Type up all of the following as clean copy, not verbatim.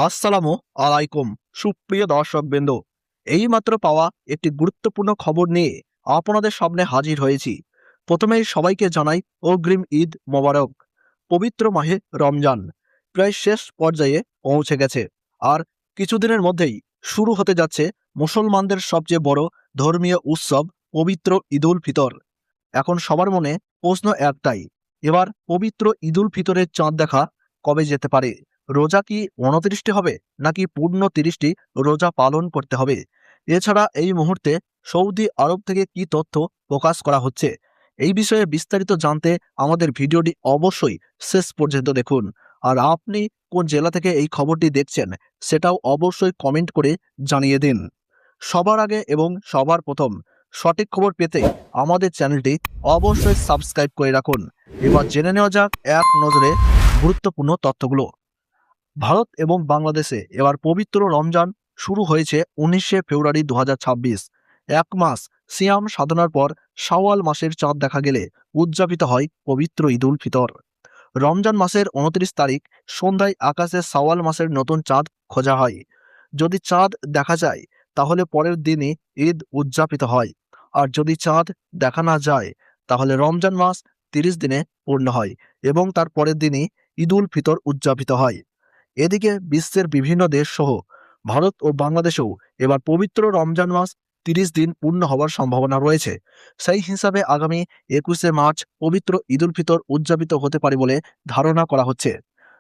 আসসালামু আলাইকুম সুপ্রিয় দর্শকবৃন্দ, এইমাত্র পাওয়া একটি গুরুত্বপূর্ণ খবর নিয়ে আপনাদের সামনে হাজির হয়েছি। প্রথমেই সবাইকে জানাই অগ্রিম ঈদ মোবারক। পবিত্র মাহে রমজান প্রায় শেষ পর্যায়ে পৌঁছে গেছে, আর কিছুদিনের মধ্যেই শুরু হতে যাচ্ছে মুসলমানদের সবচেয়ে বড় ধর্মীয় উৎসব পবিত্র ঈদুল ফিতর। এখন সবার মনে প্রশ্ন একটাই, এবার পবিত্র ঈদুল ফিতরের চাঁদ দেখা কবে যেতে পারে? রোজা কি 29টি হবে, নাকি পূর্ণ 30টি রোজা পালন করতে হবে? এছাড়া এই মুহূর্তে সৌদি আরব থেকে কি তথ্য প্রকাশ করা হচ্ছে, এই বিষয়ে বিস্তারিত জানতে আমাদের ভিডিওটি অবশ্যই শেষ পর্যন্ত দেখুন। আর আপনি কোন জেলা থেকে এই খবরটি দেখছেন সেটাও অবশ্যই কমেন্ট করে জানিয়ে দিন। সবার আগে এবং সবার প্রথম সঠিক খবর পেতে আমাদের চ্যানেলটি অবশ্যই সাবস্ক্রাইব করে রাখুন। এবার জেনে নেওয়া যাক এক নজরে গুরুত্বপূর্ণ তথ্যগুলো। ভারত এবং বাংলাদেশে এবার পবিত্র রমজান শুরু হয়েছে 19শে ফেব্রুয়ারি 2026। এক মাস সিয়াম সাধনার পর শাওয়াল মাসের চাঁদ দেখা গেলে উদযাপিত হয় পবিত্র ঈদুল ফিতর। রমজান মাসের 29 তারিখ সন্ধ্যায় আকাশে শাওয়াল মাসের নতুন চাঁদ খোঁজা হয়। যদি চাঁদ দেখা যায় তাহলে পরের দিনই ঈদ উদযাপিত হয়, আর যদি চাঁদ দেখা না যায় তাহলে রমজান মাস 30 দিনে পূর্ণ হয় এবং তার পরের দিনই ঈদুল ফিতর উদযাপিত হয়। এদিকে বিশ্বের বিভিন্ন দেশ সহ ভারত ও বাংলাদেশেও এবার পবিত্র রমজান মাস 30 দিন পূর্ণ হওয়ার সম্ভাবনা রয়েছে। সেই হিসাবে আগামী 21শে মার্চ পবিত্র ঈদুল ফিতর উদযাপিত হতে পারে বলে ধারণা করা হচ্ছে।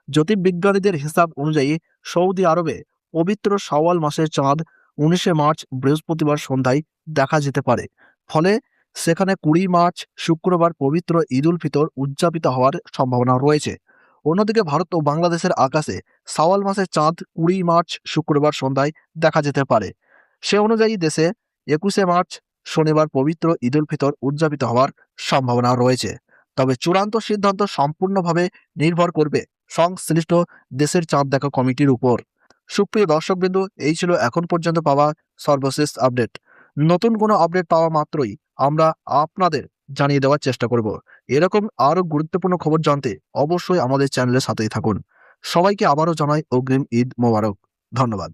জ্যোতির্বিজ্ঞানীদের হিসাব অনুযায়ী সৌদি আরবে পবিত্র শাওয়াল মাসের চাঁদ 19শে মার্চ বৃহস্পতিবার সন্ধ্যায় দেখা যেতে পারে। ফলে সেখানে 20 মার্চ শুক্রবার পবিত্র ঈদুল ফিতর উদযাপিত হওয়ার সম্ভাবনা রয়েছে। অন্যদিকে ভারত ও বাংলাদেশের আকাশে শাওয়াল মাসের চাঁদ 20 মার্চ শুক্রবার সন্ধ্যায় দেখা যেতে পারে। সে অনুযায়ী দেশে 21শে মার্চ শনিবার পবিত্র ঈদুল ফিতর উদযাপিত হওয়ার সম্ভাবনা রয়েছে। তবে চূড়ান্ত সিদ্ধান্ত সম্পূর্ণভাবে নির্ভর করবে সংশ্লিষ্ট দেশের চাঁদ দেখা কমিটির উপর। সুপ্রিয় দর্শকবৃন্দ, এই ছিল এখন পর্যন্ত পাওয়া সর্বশেষ আপডেট। নতুন কোনো আপডেট পাওয়া মাত্রই আমরা আপনাদের জানিয়ে দেওয়ার চেষ্টা করব। এরকম আরও গুরুত্বপূর্ণ খবর জানতে অবশ্যই আমাদের চ্যানেলের সাথেই থাকুন। সবাইকে আবারও জানাই অগ্রিম ঈদ মোবারক। ধন্যবাদ।